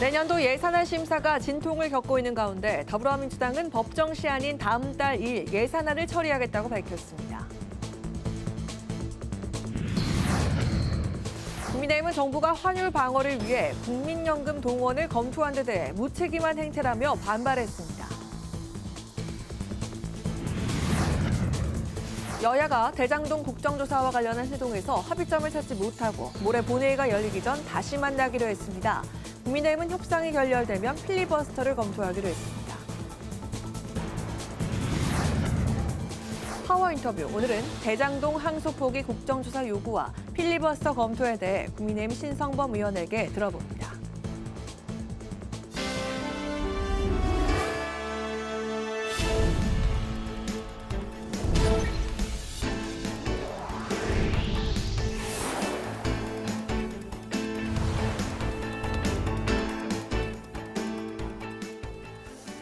내년도 예산안 심사가 진통을 겪고 있는 가운데 더불어민주당은 법정 시한인 다음 달 2일 예산안을 처리하겠다고 밝혔습니다. 국민의힘은 정부가 환율 방어를 위해 국민연금 동원을 검토한 데 대해 무책임한 행태라며 반발했습니다. 여야가 대장동 국정조사와 관련한 회동에서 합의점을 찾지 못하고 모레 본회의가 열리기 전 다시 만나기로 했습니다. 국민의힘은 협상이 결렬되면 필리버스터를 검토하기로 했습니다. 파워 인터뷰. 오늘은 대장동 항소 포기 국정조사 요구와 필리버스터 검토에 대해 국민의힘 신성범 의원에게 들어봅니다.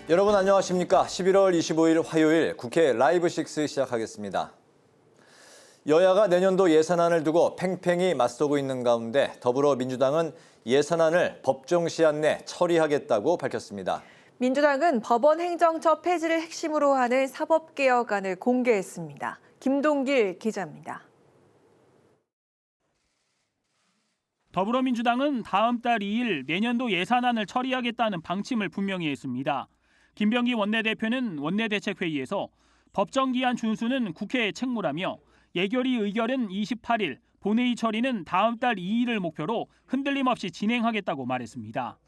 여러분 안녕하십니까? 11월 25일 화요일 국회 라이브 6 시작하겠습니다. 여야가 내년도 예산안을 두고 팽팽히 맞서고 있는 가운데 더불어민주당은 예산안을 법정 시한 내 처리하겠다고 밝혔습니다. 민주당은 법원 행정처 폐지를 핵심으로 하는 사법개혁안을 공개했습니다. 김동길 기자입니다. 더불어민주당은 다음 달 2일 내년도 예산안을 처리하겠다는 방침을 분명히 했습니다. 김병기 원내대표는 원내대책회의에서 법정기한 준수는 국회의 책무라며 예결위 의결은 28일, 본회의 처리는 다음 달 2일을 목표로 흔들림 없이 진행하겠다고 말했습니다.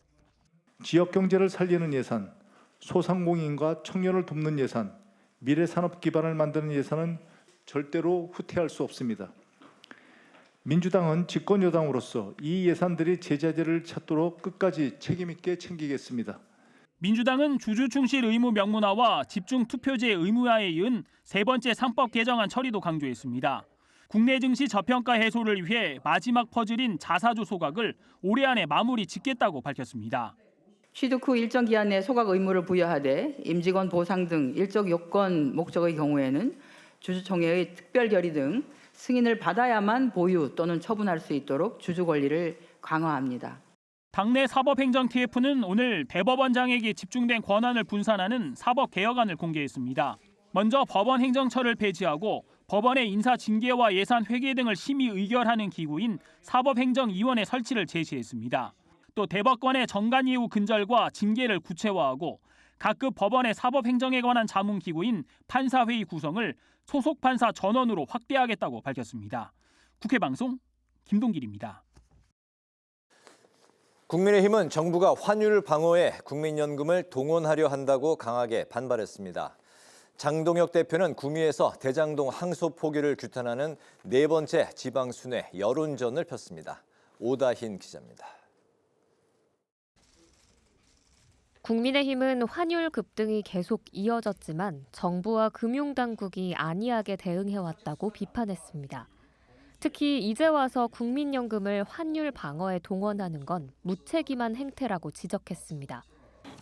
지역 경제를 살리는 예산, 소상공인과 청년을 돕는 예산, 미래 산업 기반을 만드는 예산은 절대로 후퇴할 수 없습니다. 민주당은 집권 여당으로서 이 예산들이 제자리를 찾도록 끝까지 책임 있게 챙기겠습니다. 민주당은 주주충실 의무 명문화와 집중투표제 의무화에 이은 세 번째 3법 개정안 처리도 강조했습니다. 국내 증시 저평가 해소를 위해 마지막 퍼즐인 자사주 소각을 올해 안에 마무리 짓겠다고 밝혔습니다. 취득 후 일정 기한 내 소각 의무를 부여하되 임직원 보상 등 일적 요건 목적의 경우에는 주주총회의 특별 결의 등 승인을 받아야만 보유 또는 처분할 수 있도록 주주 권리를 강화합니다. 당내 사법행정 TF는 오늘 대법원장에게 집중된 권한을 분산하는 사법개혁안을 공개했습니다. 먼저 법원 행정처를 폐지하고 법원의 인사징계와 예산 회계 등을 심의 의결하는 기구인 사법행정위원회 설치를 제시했습니다. 또 대법관의 정관예우 근절과 징계를 구체화하고 각급 법원의 사법행정에 관한 자문기구인 판사회의 구성을 소속 판사 전원으로 확대하겠다고 밝혔습니다. 국회방송 김동길입니다. 국민의힘은 정부가 환율 방어에 국민연금을 동원하려 한다고 강하게 반발했습니다. 장동혁 대표는 구미에서 대장동 항소 포기를 규탄하는 네 번째 지방순회 여론전을 폈습니다. 오다힌 기자입니다. 국민의힘은 환율 급등이 계속 이어졌지만 정부와 금융당국이 안이하게 대응해왔다고 비판했습니다. 특히 이제 와서 국민연금을 환율 방어에 동원하는 건 무책임한 행태라고 지적했습니다.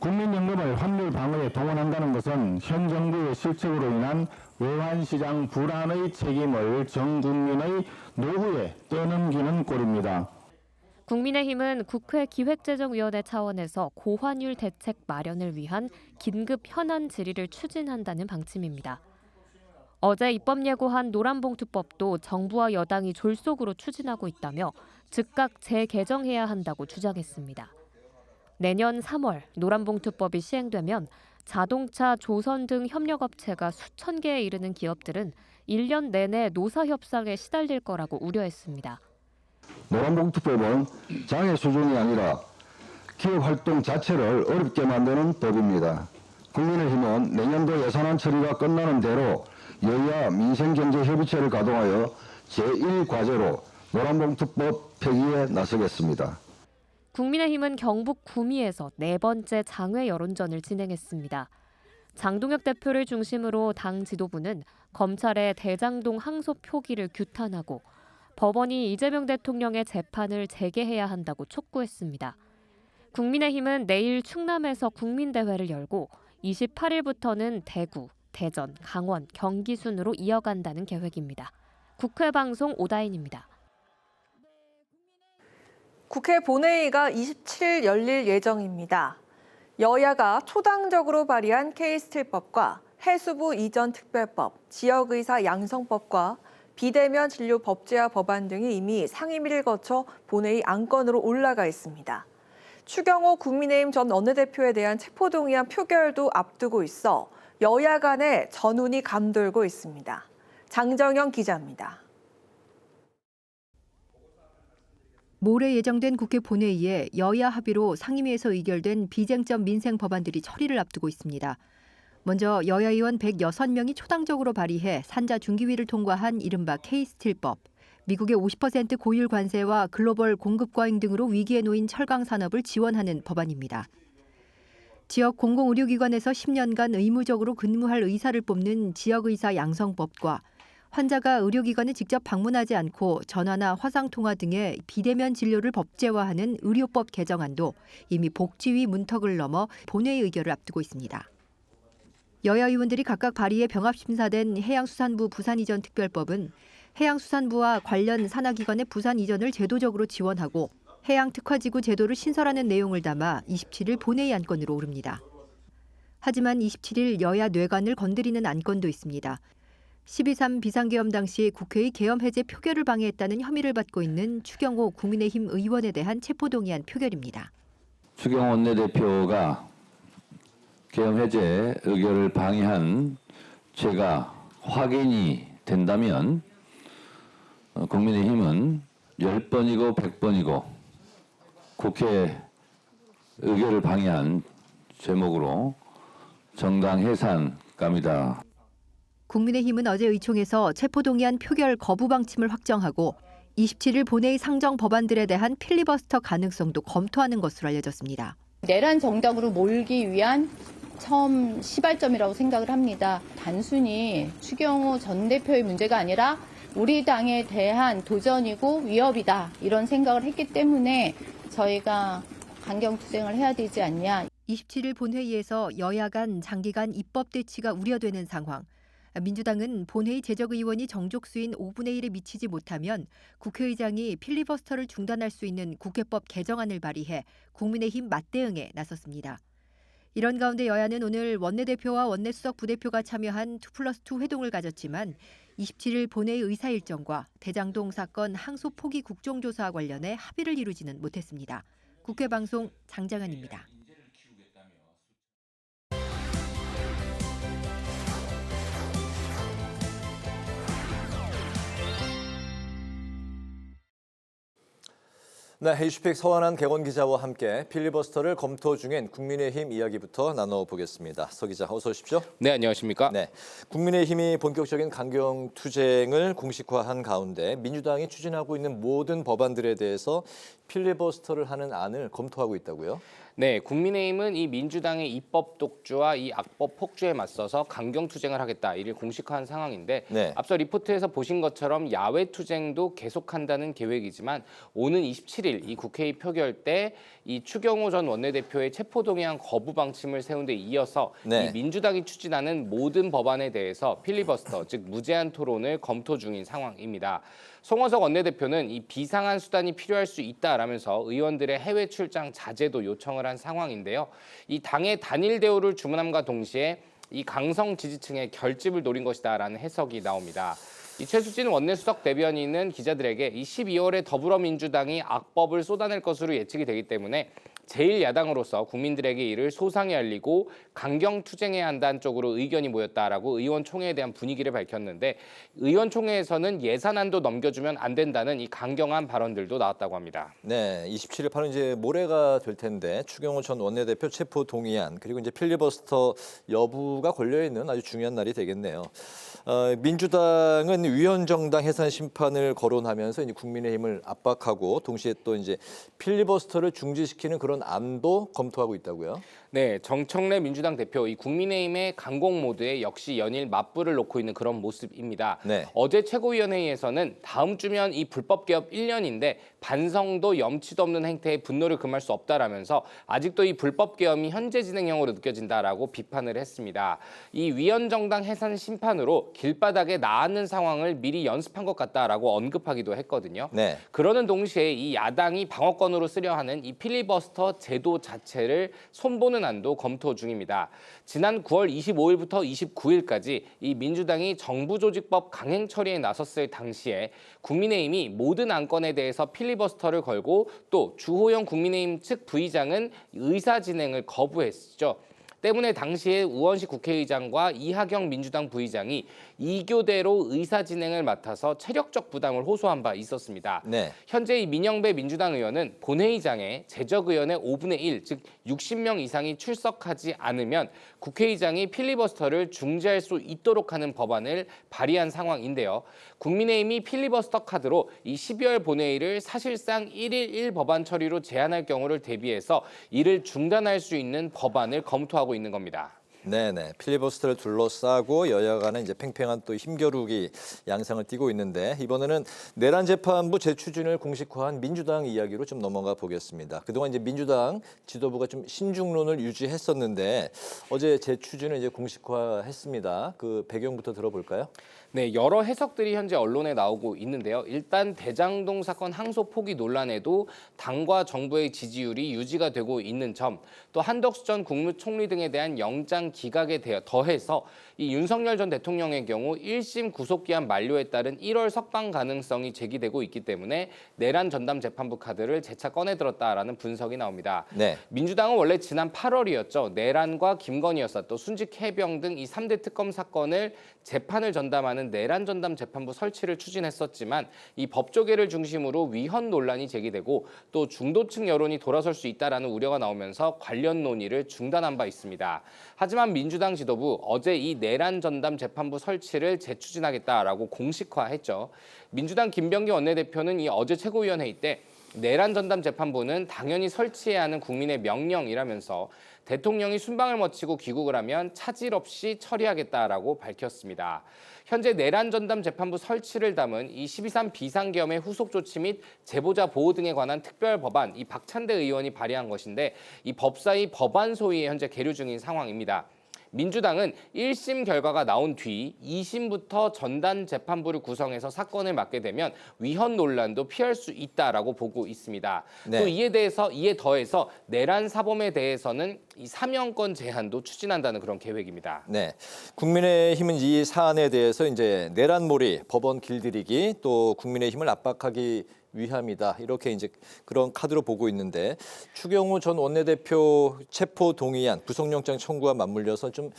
국민연금을 환율 방어에 동원한다는 것은 현 정부의 실책으로 인한 외환시장 불안의 책임을 전 국민의 노후에 떠넘기는 꼴입니다. 국민의힘은 국회 기획재정위원회 차원에서 고환율 대책 마련을 위한 긴급 현안 질의를 추진한다는 방침입니다. 어제 입법 예고한 노란봉투법도 정부와 여당이 졸속으로 추진하고 있다며 즉각 재개정해야 한다고 주장했습니다. 내년 3월 노란봉투법이 시행되면 자동차, 조선 등 협력업체가 수천 개에 이르는 기업들은 1년 내내 노사협상에 시달릴 거라고 우려했습니다. 노란봉투법은 장애 수준이 아니라 기업 활동 자체를 어렵게 만드는 법입니다. 국민의힘은 내년도 예산안 처리가 끝나는 대로 여야 민생경제협의체를 가동하여 제1과제로 노란봉투법 폐기에 나서겠습니다. 국민의힘은 경북 구미에서 네 번째 장외 여론전을 진행했습니다. 장동혁 대표를 중심으로 당 지도부는 검찰의 대장동 항소 표기를 규탄하고 법원이 이재명 대통령의 재판을 재개해야 한다고 촉구했습니다. 국민의힘은 내일 충남에서 국민대회를 열고 28일부터는 대구, 대전, 강원, 경기 순으로 이어간다는 계획입니다. 국회방송 오다인입니다. 국회 본회의가 27일 열릴 예정입니다. 여야가 초당적으로 발의한 K스틸법과 해수부 이전 특별법, 지역의사 양성법과 비대면 진료 법제화 법안 등이 이미 상임위를 거쳐 본회의 안건으로 올라가 있습니다. 추경호 국민의힘 전 원내대표에 대한 체포동의안 표결도 앞두고 있어 여야 간의 전운이 감돌고 있습니다. 장정영 기자입니다. 모레 예정된 국회 본회의에 여야 합의로 상임위에서 의결된 비쟁점 민생 법안들이 처리를 앞두고 있습니다. 먼저 여야 의원 106명이 초당적으로 발의해 산자 중기위를 통과한 이른바 K스틸법, 미국의 50% 고율 관세와 글로벌 공급 과잉 등으로 위기에 놓인 철강 산업을 지원하는 법안입니다. 지역 공공의료기관에서 10년간 의무적으로 근무할 의사를 뽑는 지역의사 양성법과 환자가 의료기관에 직접 방문하지 않고 전화나 화상통화 등의 비대면 진료를 법제화하는 의료법 개정안도 이미 복지위 문턱을 넘어 본회의 의결을 앞두고 있습니다. 여야 의원들이 각각 발의해 병합심사된 해양수산부 부산 이전 특별법은 해양수산부와 관련 산하기관의 부산 이전을 제도적으로 지원하고 해양특화지구 제도를 신설하는 내용을 담아 27일 본회의 안건으로 오릅니다. 하지만 27일 여야 뇌관을 건드리는 안건도 있습니다. 12.3 비상계엄 당시 국회의 계엄 해제 표결을 방해했다는 혐의를 받고 있는 추경호 국민의힘 의원에 대한 체포동의안 표결입니다. 추경호 원내대표가 계엄 해제 의결을 방해한 죄가 확인이 된다면 국민의힘은 10번이고 100번이고 국회 의결을 방해한 제목으로 정당 해산 갑니다. 국민의힘은 어제 의총에서 체포동의안 표결 거부 방침을 확정하고 27일 본회의 상정 법안들에 대한 필리버스터 가능성도 검토하는 것으로 알려졌습니다. 내란 정당으로 몰기 위한 처음 시발점이라고 생각을 합니다. 단순히 추경호 전 대표의 문제가 아니라 우리 당에 대한 도전이고 위협이다 이런 생각을 했기 때문에 저희가 강경투쟁을 해야 되지 않냐. 27일 본회의에서 여야 간 장기간 입법 대치가 우려되는 상황. 민주당은 본회의 재적의원이 정족수인 5분의 1에 미치지 못하면 국회의장이 필리버스터를 중단할 수 있는 국회법 개정안을 발의해 국민의힘 맞대응에 나섰습니다. 이런 가운데 여야는 오늘 원내대표와 원내수석 부대표가 참여한 2+2 회동을 가졌지만 27일 본회의 의사 일정과 대장동 사건 항소 포기 국정조사와 관련해 합의를 이루지는 못했습니다. 국회방송 장장한입니다. 네, 이슈픽 서완한 개건 기자와 함께 필리버스터를 검토 중인 국민의힘 이야기부터 나눠보겠습니다. 서 기자, 어서 오십시오. 네, 안녕하십니까? 네, 국민의힘이 본격적인 강경투쟁을 공식화한 가운데 민주당이 추진하고 있는 모든 법안들에 대해서 필리버스터를 하는 안을 검토하고 있다고요? 네, 국민의힘은 이 민주당의 입법 독주와 이 악법 폭주에 맞서서 강경투쟁을 하겠다, 이를 공식화한 상황인데 네. 앞서 리포트에서 보신 것처럼 야외투쟁도 계속한다는 계획이지만 오는 27일 이 국회의 표결 때 이 추경호 전 원내대표의 체포동의안 거부 방침을 세운 데 이어서 네. 이 민주당이 추진하는 모든 법안에 대해서 필리버스터, 즉 무제한 토론을 검토 중인 상황입니다. 송원석 원내대표는 이 비상한 수단이 필요할 수 있다라면서 의원들의 해외 출장 자제도 요청을 한 상황인데요. 이 당의 단일 대우를 주문함과 동시에 이 강성 지지층의 결집을 노린 것이다라는 해석이 나옵니다. 이 최수진 원내수석 대변인은 기자들에게 이 12월에 더불어민주당이 악법을 쏟아낼 것으로 예측이 되기 때문에 제1야당으로서 국민들에게 이를 소상히 알리고 강경투쟁해야 한다는 쪽으로 의견이 모였다라고 의원총회에 대한 분위기를 밝혔는데 의원총회에서는 예산안도 넘겨주면 안 된다는 이 강경한 발언들도 나왔다고 합니다. 네, 27일 바로 이제 모레가 될 텐데 추경호 전 원내대표 체포 동의안 그리고 이제 필리버스터 여부가 걸려 있는 아주 중요한 날이 되겠네요. 민주당은 위헌정당 해산 심판을 거론하면서 이제 국민의힘을 압박하고 동시에 또 이제 필리버스터를 중지시키는 그런 안도 검토하고 있다고요? 네, 정청래 민주당 대표, 이 국민의힘의 강공 모드에 역시 연일 맞불을 놓고 있는 그런 모습입니다. 네. 어제 최고위원회의에서는 다음 주면 이 불법 개업 1년인데 반성도 염치도 없는 행태에 분노를 금할 수 없다라면서 아직도 이 불법 개업이 현재 진행형으로 느껴진다라고 비판을 했습니다. 이 위헌정당 해산 심판으로 길바닥에 나앉는 상황을 미리 연습한 것 같다라고 언급하기도 했거든요. 네. 그러는 동시에 이 야당이 방어권으로 쓰려 하는 이 필리버스터 제도 자체를 손보는 안도 검토 중입니다. 지난 9월 25일부터 29일까지 이 민주당이 정부조직법 강행 처리에 나섰을 당시에 국민의힘이 모든 안건에 대해서 필리버스터를 걸고 또 주호영 국민의힘 측 부의장은 의사 진행을 거부했죠. 때문에 당시에 우원식 국회의장과 이하경 민주당 부의장이 2교대로 의사 진행을 맡아서 체력적 부담을 호소한 바 있었습니다. 네. 현재 이 민영배 민주당 의원은 본회의장에 재적의원의 5분의 1, 즉 60명 이상이 출석하지 않으면 국회의장이 필리버스터를 중지할 수 있도록 하는 법안을 발의한 상황인데요. 국민의힘이 필리버스터 카드로 이 12월 본회의를 사실상 1일 1법안 처리로 제한할 경우를 대비해서 이를 중단할 수 있는 법안을 검토하고 있는 겁니다. 네네. 필리버스터를 둘러싸고 여야 간에 이제 팽팽한 또 힘겨루기 양상을 띠고 있는데 이번에는 내란 재판부 재추진을 공식화한 민주당 이야기로 좀 넘어가 보겠습니다. 그동안 이제 민주당 지도부가 좀 신중론을 유지했었는데 어제 재추진을 이제 공식화했습니다. 그 배경부터 들어볼까요? 네, 여러 해석들이 현재 언론에 나오고 있는데요. 일단 대장동 사건 항소 포기 논란에도 당과 정부의 지지율이 유지가 되고 있는 점, 또 한덕수 전 국무총리 등에 대한 영장 기각에 더해서 이 윤석열 전 대통령의 경우 1심 구속기한 만료에 따른 1월 석방 가능성이 제기되고 있기 때문에 내란 전담 재판부 카드를 재차 꺼내들었다라는 분석이 나옵니다. 네. 민주당은 원래 지난 8월이었죠. 내란과 김건희 여사 또 순직 해병 등 이 3대 특검 사건을 재판을 전담하는 내란 전담 재판부 설치를 추진했었지만 이 법조계를 중심으로 위헌 논란이 제기되고 또 중도층 여론이 돌아설 수 있다라는 우려가 나오면서 관련 논의를 중단한 바 있습니다. 하지만 민주당 지도부 어제 이 내란 전담 재판부 설치를 재추진하겠다라고 공식화했죠. 민주당 김병기 원내대표는 이 어제 최고위원회의 때 내란 전담 재판부는 당연히 설치해야 하는 국민의 명령이라면서 대통령이 순방을 마치고 귀국을 하면 차질 없이 처리하겠다라고 밝혔습니다. 현재 내란 전담 재판부 설치를 담은 이 12.3 비상계엄의 후속 조치 및 제보자 보호 등에 관한 특별 법안 이 박찬대 의원이 발의한 것인데 이 법사위 법안 소위에 현재 계류 중인 상황입니다. 민주당은 1심 결과가 나온 뒤 2심부터 전담 재판부를 구성해서 사건을 맡게 되면 위헌 논란도 피할 수 있다라고 보고 있습니다. 네. 또 이에 더해서 내란 사범에 대해서는 이 사면권 제한도 추진한다는 그런 계획입니다. 네. 국민의힘은 이 사안에 대해서 이제 내란몰이, 법원 길들이기, 또 국민의힘을 압박하기 위함이다. 이렇게 이제 그런 카드로 보고 있는데 추경호 전 원내대표 체포 동의안, 구속영장 청구와 맞물려서 좀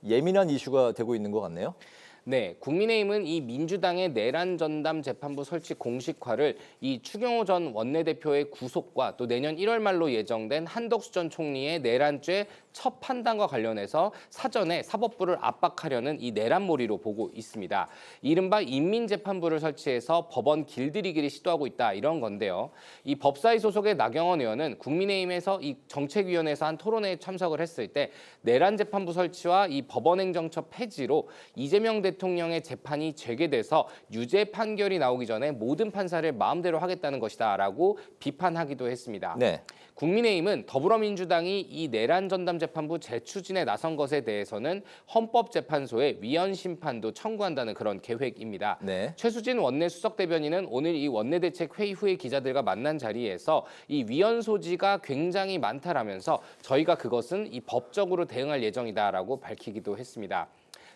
예민한 이슈가 되고 있는 것 같네요. 네, 국민의힘은 이 민주당의 내란 전담 재판부 설치 공식화를 이 추경호 전 원내대표의 구속과 또 내년 1월 말로 예정된 한덕수 전 총리의 내란죄 첫 판단과 관련해서 사전에 사법부를 압박하려는 이 내란몰이로 보고 있습니다. 이른바 인민재판부를 설치해서 법원 길들이기를 시도하고 있다 이런 건데요. 이 법사위 소속의 나경원 의원은 국민의힘에서 이 정책위원회에서 한 토론회에 참석을 했을 때 내란 재판부 설치와 이 법원행정처 폐지로 이재명 대통령의 재판이 재개돼서 유죄 판결이 나오기 전에 모든 판사를 마음대로 하겠다는 것이다라고 비판하기도 했습니다. 네. 국민의힘은 더불어민주당이 이 내란 전담 재판부 재추진에 나선 것에 대해서는 헌법재판소에 위헌 심판도 청구한다는 그런 계획입니다. 네. 최수진 원내 수석 대변인은 오늘 이 원내대책 회의 후에 기자들과 만난 자리에서 이 위헌 소지가 굉장히 많다라면서 저희가 그것은 이 법적으로 대응할 예정이다라고 밝히기도 했습니다.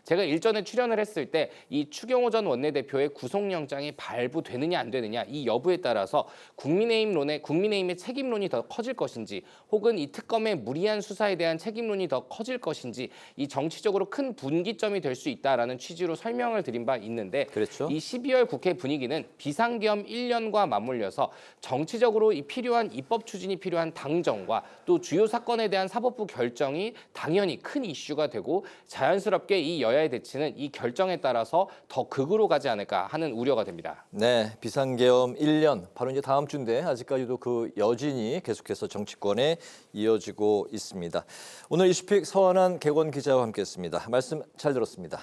제가 일전에 출연을 했을 때 이 추경호 전 원내대표의 구속영장이 발부되느냐 안 되느냐 이 여부에 따라서 국민의힘의 책임론이 더 커질 것인지 혹은 이 특검의 무리한 수사에 대한 책임론이 더 커질 것인지 이 정치적으로 큰 분기점이 될 수 있다라는 취지로 설명을 드린 바 있는데 그렇죠. 이 12월 국회 분위기는 비상계엄 1년과 맞물려서 정치적으로 이 필요한 입법 추진이 필요한 당정과 또 주요 사건에 대한 사법부 결정이 당연히 큰 이슈가 되고 자연스럽게 이 여야의 대치는 이 결정에 따라서 더 극으로 가지 않을까 하는 우려가 됩니다. 네, 비상계엄 1년, 바로 이제 다음 주인데 아직까지도 그 여진이 계속해서 정치권에 이어지고 있습니다. 오늘 이슈픽 서한한 객원 기자와 함께했습니다. 말씀 잘 들었습니다.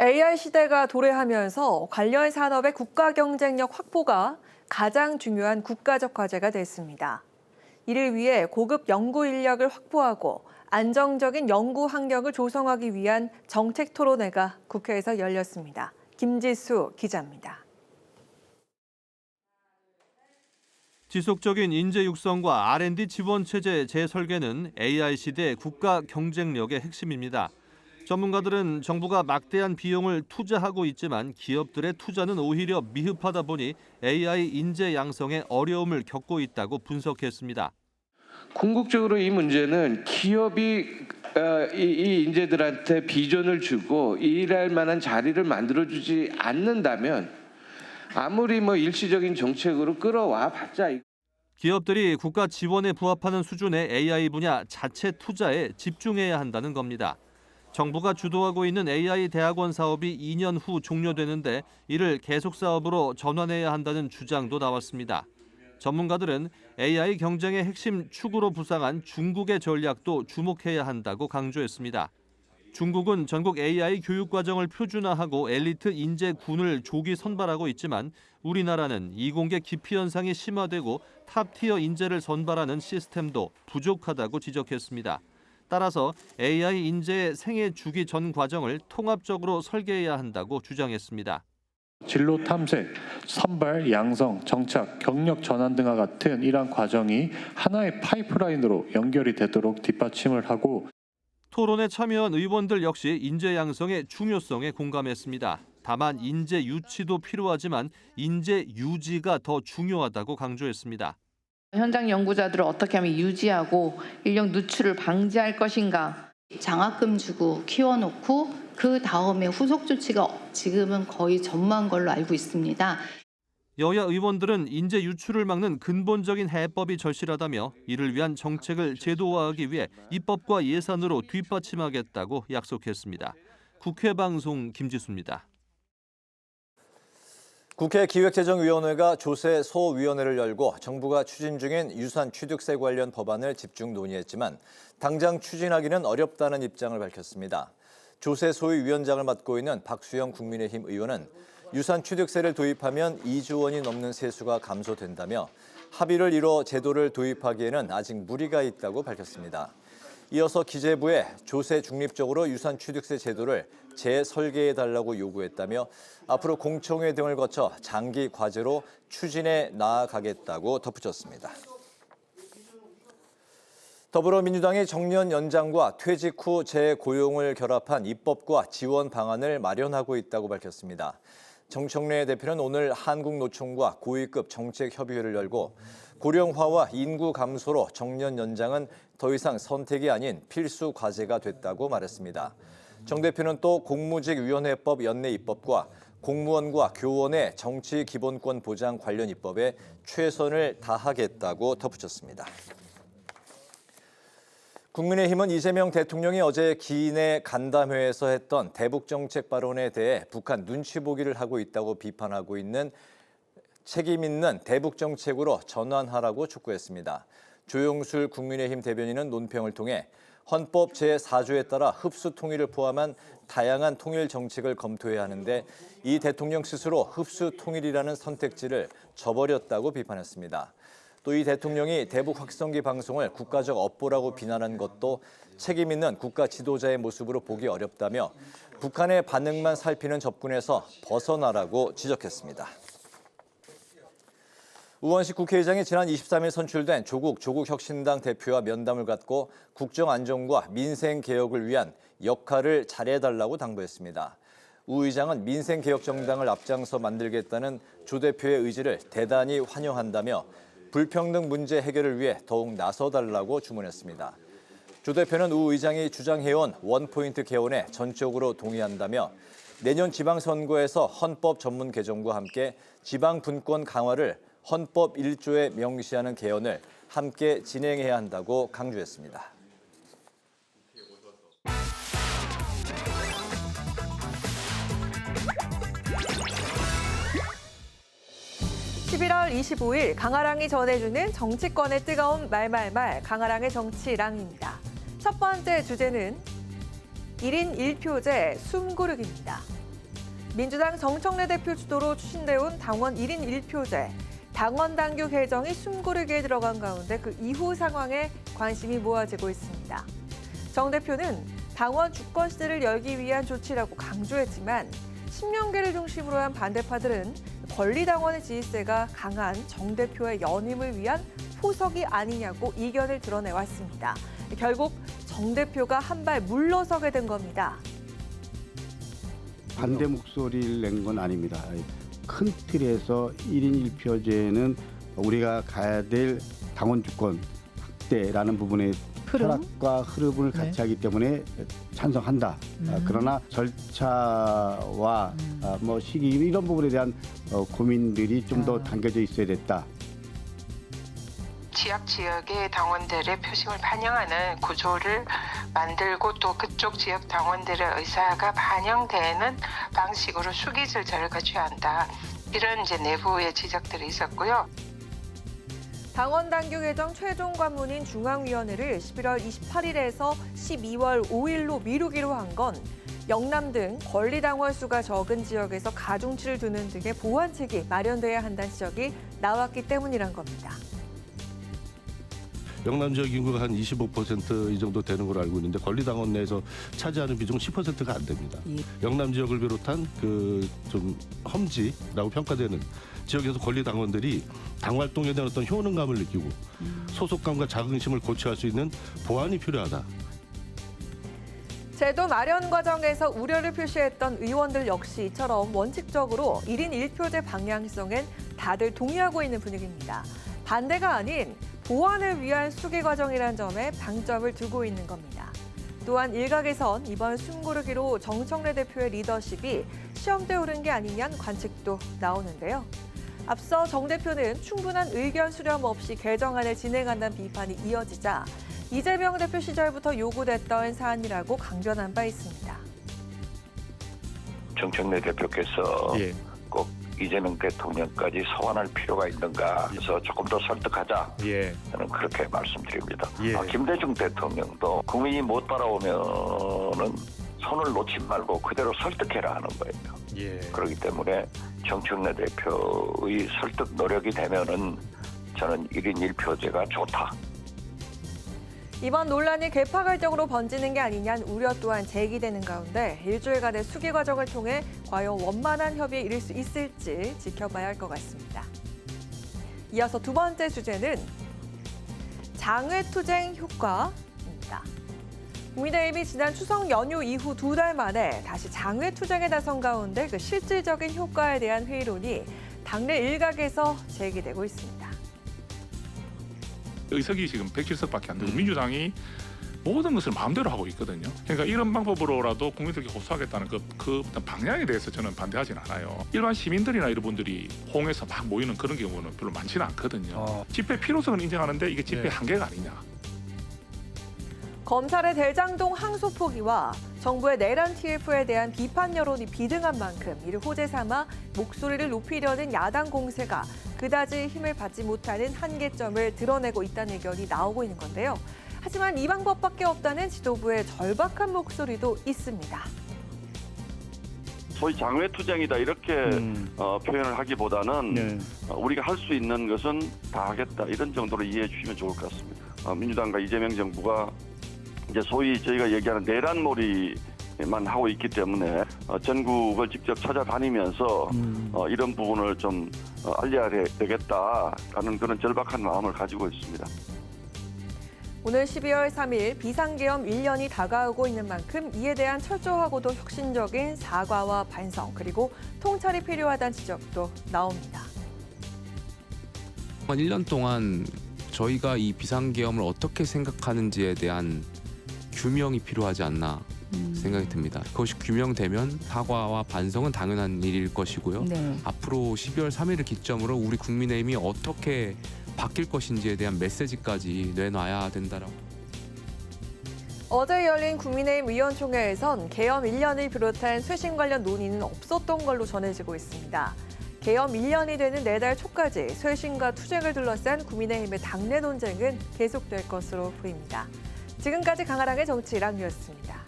AI 시대가 도래하면서 관련 산업의 국가 경쟁력 확보가 가장 중요한 국가적 과제가 됐습니다. 이를 위해 고급 연구 인력을 확보하고 안정적인 연구 환경을 조성하기 위한 정책 토론회가 국회에서 열렸습니다. 김지수 기자입니다. 지속적인 인재 육성과 R&D 지원 체제 재설계는 AI 시대 국가 경쟁력의 핵심입니다. 전문가들은 정부가 막대한 비용을 투자하고 있지만 기업들의 투자는 오히려 미흡하다 보니 AI 인재 양성에 어려움을 겪고 있다고 분석했습니다. 궁극적으로 이 문제는 기업이 이 인재들한테 비전을 주고 일할 만한 자리를 만들어주지 않는다면 아무리 일시적인 정책으로 끌어와 봤자 기업들이 국가 지원에 부합하는 수준의 AI 분야 자체 투자에 집중해야 한다는 겁니다. 정부가 주도하고 있는 AI 대학원 사업이 2년 후 종료되는데 이를 계속 사업으로 전환해야 한다는 주장도 나왔습니다. 전문가들은 AI 경쟁의 핵심 축으로 부상한 중국의 전략도 주목해야 한다고 강조했습니다. 중국은 전국 AI 교육 과정을 표준화하고 엘리트 인재군을 조기 선발하고 있지만 우리나라는 이공계 기피 현상이 심화되고 탑티어 인재를 선발하는 시스템도 부족하다고 지적했습니다. 따라서 AI 인재의 생애 주기 전 과정을 통합적으로 설계해야 한다고 주장했습니다. 진로 탐색, 선발, 양성, 정착, 경력 전환 등과 같은 이러한 과정이 하나의 파이프라인으로 연결이 되도록 뒷받침을 하고 토론에 참여한 의원들 역시 인재 양성의 중요성에 공감했습니다. 다만 인재 유치도 필요하지만 인재 유지가 더 중요하다고 강조했습니다. 현장 연구자들을 어떻게 하면 유지하고 인력 누출을 방지할 것인가. 장학금 주고 키워놓고 그 다음에 후속 조치가 지금은 거의 전무한 걸로 알고 있습니다. 여야 의원들은 인재 유출을 막는 근본적인 해법이 절실하다며 이를 위한 정책을 제도화하기 위해 입법과 예산으로 뒷받침하겠다고 약속했습니다. 국회 방송 김지수입니다. 국회 기획재정위원회가 조세 소위원회를 열고 정부가 추진 중인 유산 취득세 관련 법안을 집중 논의했지만 당장 추진하기는 어렵다는 입장을 밝혔습니다. 조세 소위 위원장을 맡고 있는 박수영 국민의힘 의원은 유산 취득세를 도입하면 2조 원이 넘는 세수가 감소된다며 합의를 이뤄 제도를 도입하기에는 아직 무리가 있다고 밝혔습니다. 이어서 기재부에 조세 중립적으로 유산 취득세 제도를 재설계해달라고 요구했다며 앞으로 공청회 등을 거쳐 장기 과제로 추진해 나아가겠다고 덧붙였습니다. 더불어민주당이 정년 연장과 퇴직 후 재고용을 결합한 입법과 지원 방안을 마련하고 있다고 밝혔습니다. 정청래 대표는 오늘 한국노총과 고위급 정책협의회를 열고 고령화와 인구 감소로 정년 연장은 더 이상 선택이 아닌 필수 과제가 됐다고 말했습니다. 정 대표는 또 공무직위원회법 연내 입법과 공무원과 교원의 정치 기본권 보장 관련 입법에 최선을 다하겠다고 덧붙였습니다. 국민의힘은 이재명 대통령이 어제 기인의 간담회에서 했던 대북정책 발언에 대해 북한 눈치 보기를 하고 있다고 비판하고 있는 책임 있는 대북정책으로 전환하라고 촉구했습니다. 조영술 국민의힘 대변인은 논평을 통해 헌법 제4조에 따라 흡수 통일을 포함한 다양한 통일 정책을 검토해야 하는데 이 대통령 스스로 흡수 통일이라는 선택지를 저버렸다고 비판했습니다. 또 이 대통령이 대북 확성기 방송을 국가적 업보라고 비난한 것도 책임 있는 국가 지도자의 모습으로 보기 어렵다며 북한의 반응만 살피는 접근에서 벗어나라고 지적했습니다. 우원식 국회의장이 지난 23일 선출된 조국 혁신당 대표와 면담을 갖고 국정 안정과 민생 개혁을 위한 역할을 잘해달라고 당부했습니다. 우 의장은 민생 개혁 정당을 앞장서 만들겠다는 조 대표의 의지를 대단히 환영한다며 불평등 문제 해결을 위해 더욱 나서달라고 주문했습니다. 조 대표는 우 의장이 주장해온 원포인트 개헌에 전적으로 동의한다며 내년 지방선거에서 헌법 전문 개정과 함께 지방 분권 강화를 헌법 1조에 명시하는 개헌을 함께 진행해야 한다고 강조했습니다. 11월 25일 강아랑이 전해주는 정치권의 뜨거운 말말말 강아랑의 정치랑입니다. 첫 번째 주제는 1인 1표제 숨고르기입니다. 민주당 정청래 대표 주도로 추진돼온 당원 1인 1표제, 당원 당규 개정이 숨고르기에 들어간 가운데 그 이후 상황에 관심이 모아지고 있습니다. 정 대표는 당원 주권 시대를 열기 위한 조치라고 강조했지만 친명계를 중심으로 한 반대파들은 권리당원의 지지세가 강한 정 대표의 연임을 위한 포석이 아니냐고 이견을 드러내왔습니다. 결국 정 대표가 한 발 물러서게 된 겁니다. 반대 목소리를 낸 건 아닙니다. 큰 틀에서 1인 1표제는 우리가 가야 될 당원 주권 확대라는 부분에 철학과 흐름을 같이 하기 때문에 찬성한다. 그러나 절차와 시기 이런 부분에 대한 고민들이 좀 더 당겨져 있어야 됐다. 지역의 당원들의 표심을 반영하는 구조를 만들고 또 그쪽 지역 당원들의 의사가 반영되는 방식으로 수기 절차를 거쳐야 한다. 이런 이제 내부의 지적들이 있었고요. 당원 당규 개정 최종 관문인 중앙위원회를 11월 28일에서 12월 5일로 미루기로 한 건 영남 등 권리당원 수가 적은 지역에서 가중치를 두는 등의 보완책이 마련돼야 한다는 지적이 나왔기 때문이란 겁니다. 영남 지역 인구가 한 25% 이 정도 되는 걸로 알고 있는데 권리당원 내에서 차지하는 비중은 10%가 안 됩니다. 영남 지역을 비롯한 그 좀 험지라고 평가되는 지역에서 권리당원들이 당 활동에 대한 어떤 효능감을 느끼고 소속감과 자긍심을 고취할 수 있는 보완이 필요하다. 제도 마련 과정에서 우려를 표시했던 의원들 역시 이처럼 원칙적으로 1인 1표제 방향성엔 다들 동의하고 있는 분위기입니다. 반대가 아닌 보완을 위한 수기 과정이라는 점에 방점을 두고 있는 겁니다. 또한 일각에선 이번 숨고르기로 정청래 대표의 리더십이 시험대에 오른 게 아니냐는 관측도 나오는데요. 앞서 정 대표는 충분한 의견 수렴 없이 개정안을 진행한다는 비판이 이어지자 이재명 대표 시절부터 요구됐던 사안이라고 강변한 바 있습니다. 정청래 대표께서 꼭 이재명 대통령까지 소환할 필요가 있는가 해서 조금 더 설득하자. 저는 그렇게 말씀드립니다. 김대중 대통령도 국민이 못 따라오면은 손을 놓지 말고 그대로 설득해라 하는 거예요. 그렇기 때문에 정청래 대표의 설득 노력이 되면은 저는 1인 1표제가 좋다. 이번 논란이 계파 갈등으로 번지는 게 아니냐는 우려 또한 제기되는 가운데 일주일간의 수기 과정을 통해 과연 원만한 협의에 이를 수 있을지 지켜봐야 할 것 같습니다. 이어서 두 번째 주제는 장외투쟁 효과입니다. 국민의힘이 지난 추석 연휴 이후 2달 만에 다시 장외투쟁에 나선 가운데 그 실질적인 효과에 대한 회의론이 당내 일각에서 제기되고 있습니다. 의석이 지금 107석밖에 안 되고 민주당이 모든 것을 마음대로 하고 있거든요. 그러니까 이런 방법으로라도 국민들께 호소하겠다는 그 어떤 방향에 대해서 저는 반대하진 않아요. 일반 시민들이나 이런 분들이 홍해서 막 모이는 그런 경우는 별로 많지는 않거든요. 집회 필요성은 인정하는데 이게 집회 한계가 아니냐. 검찰의 대장동 항소 포기와 정부의 내란 TF에 대한 비판 여론이 비등한 만큼 이를 호재 삼아 목소리를 높이려는 야당 공세가 그다지 힘을 받지 못하는 한계점을 드러내고 있다는 의견이 나오고 있는 건데요. 하지만 이 방법밖에 없다는 지도부의 절박한 목소리도 있습니다. 소위 장외투쟁이다 이렇게 표현을 하기보다는 우리가 할 수 있는 것은 다 하겠다 이런 정도로 이해해 주시면 좋을 것 같습니다. 민주당과 이재명 정부가 이제 소위 저희가 얘기하는 내란몰이만 하고 있기 때문에 전국을 직접 찾아다니면서 이런 부분을 좀 알려야 되겠다라는 그런 절박한 마음을 가지고 있습니다. 오늘 12월 3일 비상계엄 1년이 다가오고 있는 만큼 이에 대한 철저하고도 혁신적인 사과와 반성 그리고 통찰이 필요하다는 지적도 나옵니다. 1년 동안 저희가 이 비상계엄을 어떻게 생각하는지에 대한 규명이 필요하지 않나 생각이 듭니다. 그것이 규명되면 사과와 반성은 당연한 일일 것이고요. 네. 앞으로 12월 3일을 기점으로 우리 국민의힘이 어떻게 바뀔 것인지에 대한 메시지까지 내놔야 된다라고. 어제 열린 국민의힘 의원총회에선 계엄 1년을 비롯한 쇄신 관련 논의는 없었던 걸로 전해지고 있습니다. 계엄 1년이 되는 내달 초까지 쇄신과 투쟁을 둘러싼 국민의힘의 당내 논쟁은 계속될 것으로 보입니다. 지금까지 강아랑의 정치랑이었습니다.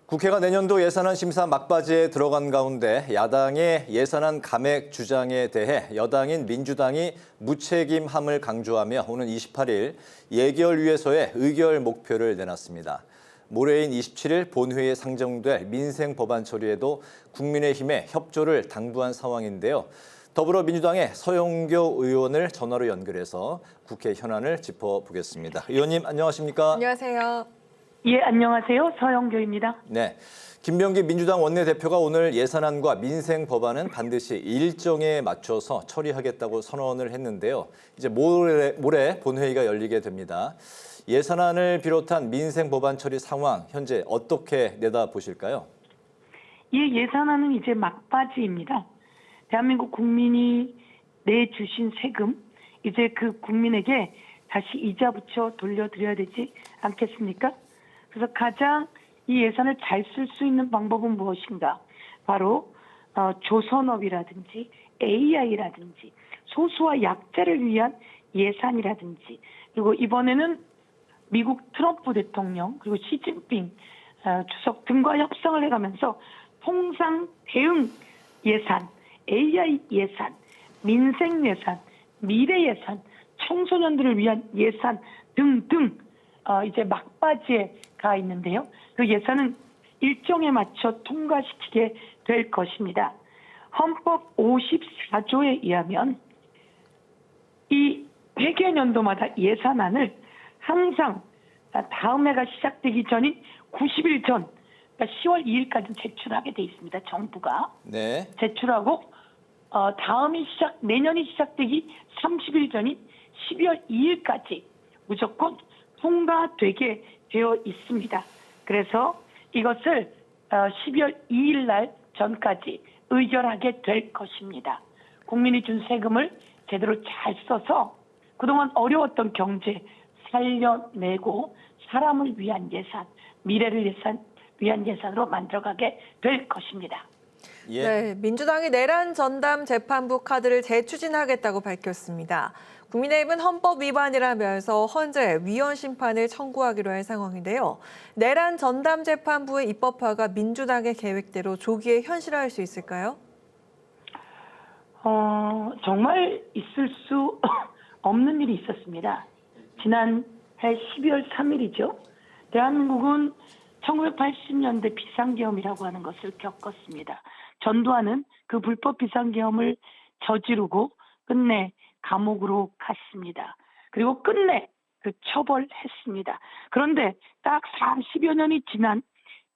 국회가 내년도 예산안 심사 막바지에 들어간 가운데 야당의 예산안 감액 주장에 대해 여당인 민주당이 무책임함을 강조하며 오는 28일 예결위에서의 의결 목표를 내놨습니다. 모레인 27일 본회의에 상정될 민생 법안 처리에도 국민의힘의 협조를 당부한 상황인데요. 더불어민주당의 서영교 의원을 전화로 연결해서 국회 현안을 짚어보겠습니다. 의원님 안녕하십니까? 안녕하세요. 예, 안녕하세요. 서영교입니다. 네, 김병기 민주당 원내대표가 오늘 예산안과 민생 법안은 반드시 일정에 맞춰서 처리하겠다고 선언을 했는데요. 이제 모레 본회의가 열리게 됩니다. 예산안을 비롯한 민생 법안 처리 상황 현재 어떻게 내다보실까요? 예, 예산안은 이제 막바지입니다. 대한민국 국민이 내주신 세금, 이제 그 국민에게 다시 이자 붙여 돌려드려야 되지 않겠습니까? 그래서 가장 이 예산을 잘 쓸 수 있는 방법은 무엇인가? 바로 조선업이라든지 AI라든지 소수와 약자를 위한 예산이라든지 그리고 이번에는 미국 트럼프 대통령 그리고 시진핑 주석 등과 협상을 해가면서 통상 대응 예산, AI 예산, 민생 예산, 미래 예산, 청소년들을 위한 예산 등등 이제 막바지에 가 있는데요. 그 예산은 일정에 맞춰 통과시키게 될 것입니다. 헌법 54조에 의하면 이 회계연도마다 예산안을 항상 다음 해가 시작되기 전인 90일 전, 그러니까 10월 2일까지 제출하게 돼 있습니다. 정부가. 네. 제출하고 내년이 시작되기 30일 전인 12월 2일까지 무조건 통과되게 되어 있습니다. 그래서 이것을 12월 2일 날 전까지 의결하게 될 것입니다. 국민이 준 세금을 제대로 잘 써서 그동안 어려웠던 경제 살려내고 사람을 위한 예산, 미래를 위한 예산으로 만들어가게 될 것입니다. 예. 네, 민주당이 내란 전담 재판부 카드를 재추진하겠다고 밝혔습니다. 국민의힘은 헌법 위반이라면서 헌재 위헌 심판을 청구하기로 한 상황인데요. 내란 전담 재판부의 입법화가 민주당의 계획대로 조기에 현실화할 수 있을까요? 정말 있을 수 없는 일이 있었습니다. 지난해 12월 3일이죠. 대한민국은 1980년대 비상계엄이라고 하는 것을 겪었습니다. 전두환은 그 불법 비상계엄을 저지르고 끝내 감옥으로 갔습니다. 그리고 끝내 처벌했습니다. 그런데 딱 40여 년이 지난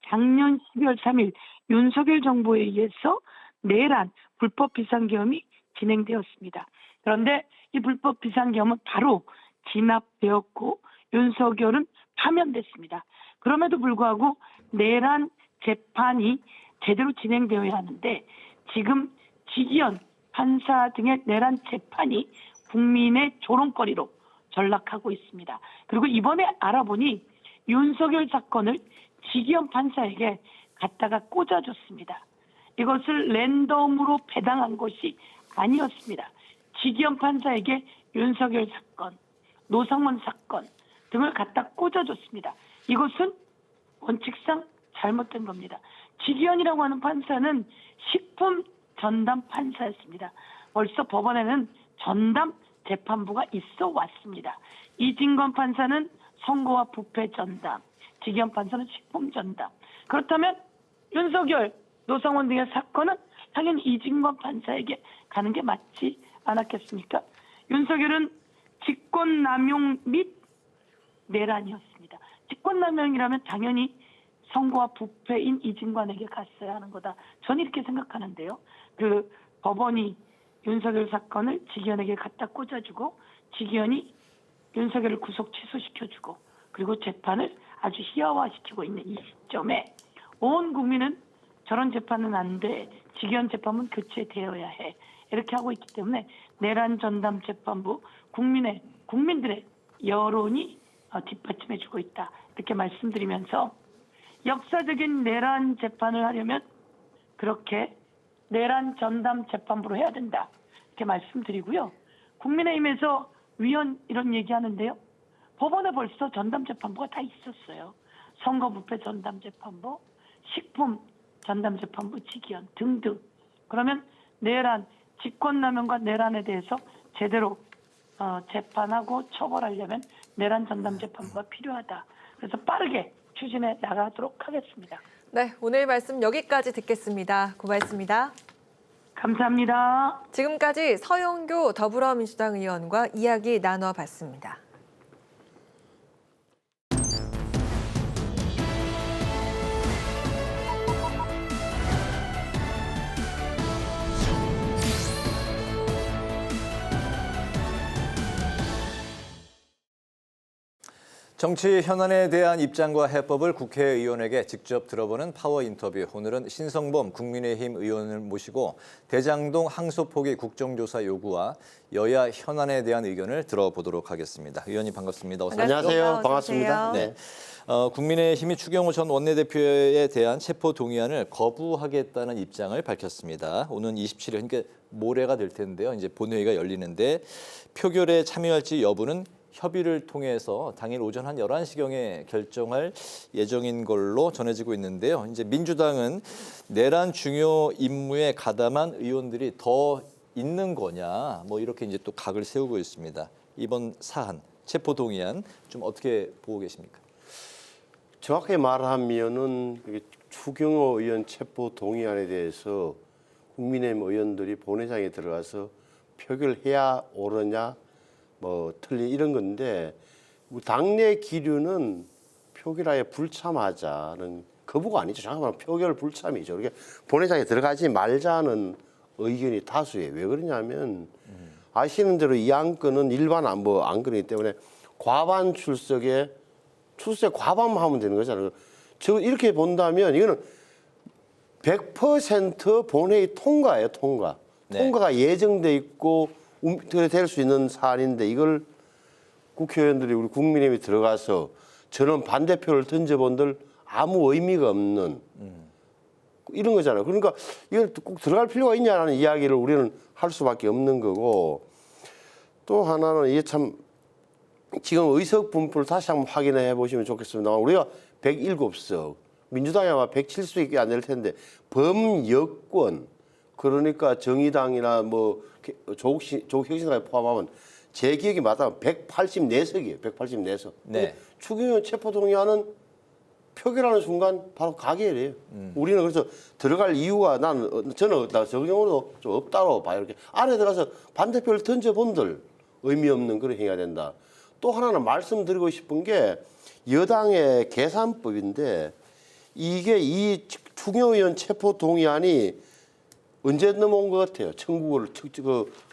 작년 12월 3일 윤석열 정부에 의해서 내란 불법 비상계엄이 진행되었습니다. 그런데 이 불법 비상계엄은 바로 진압되었고 윤석열은 파면됐습니다. 그럼에도 불구하고 내란 재판이 제대로 진행되어야 하는데 지금 지기현 판사 등의 내란 재판이 국민의 조롱거리로 전락하고 있습니다. 그리고 이번에 알아보니 윤석열 사건을 지기현 판사에게 갖다가 꽂아줬습니다. 이것을 랜덤으로 배당한 것이 아니었습니다. 지기현 판사에게 윤석열 사건, 노상원 사건 등을 갖다 꽂아줬습니다. 이것은 원칙상 잘못된 겁니다. 지기현이라고 하는 판사는 식품 전담 판사였습니다. 벌써 법원에는 전담 재판부가 있어 왔습니다. 이진건 판사는 선거와 부패 전담, 지기현 판사는 식품 전담. 그렇다면 윤석열, 노상원 등의 사건은 당연히 이진건 판사에게 가는 게 맞지 않았겠습니까? 윤석열은 직권남용 및 내란이었습니다. 직권남용이라면 당연히 선거와 부패인 이진관에게 갔어야 하는 거다. 저는 이렇게 생각하는데요. 그 법원이 윤석열 사건을 직위원에게 갖다 꽂아주고 직위원이 윤석열을 구속 취소시켜주고 그리고 재판을 아주 희화화시키고 있는 이 시점에 온 국민은 저런 재판은 안 돼. 직위원 재판은 교체되어야 해. 이렇게 하고 있기 때문에 내란 전담 재판부 국민들의 여론이 뒷받침해주고 있다. 이렇게 말씀드리면서 역사적인 내란 재판을 하려면 그렇게 내란 전담 재판부로 해야 된다. 이렇게 말씀드리고요. 국민의힘에서 위원 이런 얘기하는데요. 법원에 벌써 전담 재판부가 다 있었어요. 선거부패 전담 재판부, 식품 전담 재판부 직위원 등등. 그러면 내란, 직권남용과 내란에 대해서 제대로 재판하고 처벌하려면 내란 전담 재판부가 필요하다. 그래서 빠르게 추진해 나가도록 하겠습니다. 네, 오늘 말씀 여기까지 듣겠습니다. 고맙습니다. 감사합니다. 지금까지 서영교 더불어민주당 의원과 이야기 나눠봤습니다. 정치 현안에 대한 입장과 해법을 국회의원에게 직접 들어보는 파워 인터뷰. 오늘은 신성범 국민의힘 의원을 모시고 대장동 항소 포기 국정조사 요구와 여야 현안에 대한 의견을 들어보도록 하겠습니다. 의원님 반갑습니다. 어서 오십시오. 안녕하세요. 반갑습니다. 네. 국민의힘이 추경호 전 원내대표에 대한 체포 동의안을 거부하겠다는 입장을 밝혔습니다. 오는 27일, 그러니까 모레가 될 텐데요. 이제 본회의가 열리는데 표결에 참여할지 여부는 협의를 통해서 당일 오전 한 11시경에 결정할 예정인 걸로 전해지고 있는데요. 이제 민주당은 내란 중요 임무에 가담한 의원들이 더 있는 거냐, 뭐 이렇게 이제 또 각을 세우고 있습니다. 이번 사안, 체포 동의안 좀 어떻게 보고 계십니까? 정확하게 말하면은 추경호 의원 체포 동의안에 대해서 국민의힘 의원들이 본회의장에 들어가서 표결해야 옳으냐, 뭐 틀린 이런 건데 당내 기류는 표결하에 불참하자는 거부가 아니죠. 잠깐만 표결 불참이죠. 이렇게 본회의장에 들어가지 말자는 의견이 다수예요. 왜 그러냐면 아시는 대로 이 안건은 일반 안건이기 때문에 과반 출석에 과반만 하면 되는 거잖아요. 저 이렇게 본다면 이거는 100% 본회의 통과예요. 통과. 네. 통과가 예정돼 있고 될 수 있는 사안인데 이걸 국회의원들이 우리 국민의힘이 들어가서 저는 반대표를 던져본들 아무 의미가 없는 이런 거잖아요. 그러니까 이걸 꼭 들어갈 필요가 있냐라는 이야기를 우리는 할 수밖에 없는 거고 또 하나는 이게 참 지금 의석 분포를 다시 한번 확인해 보시면 좋겠습니다. 우리가 107석, 민주당이 아마 107석이 안 될 텐데 범여권 그러니까 정의당이나 뭐 조국혁신당에 포함하면 제 기억이 맞다면 184석이에요. 184석. 네. 추경호 체포동의안은 표결하는 순간 바로 가결이에요. 우리는 그래서 들어갈 이유가 저는 정경호도 좀 없다고 봐요. 이렇게 안에 들어가서 반대표를 던져본들 의미 없는 그런 행위가 된다. 또 하나는 말씀드리고 싶은 게 여당의 계산법인데 이게 이 추경호 의원 체포동의안이 언제 넘어온 것 같아요?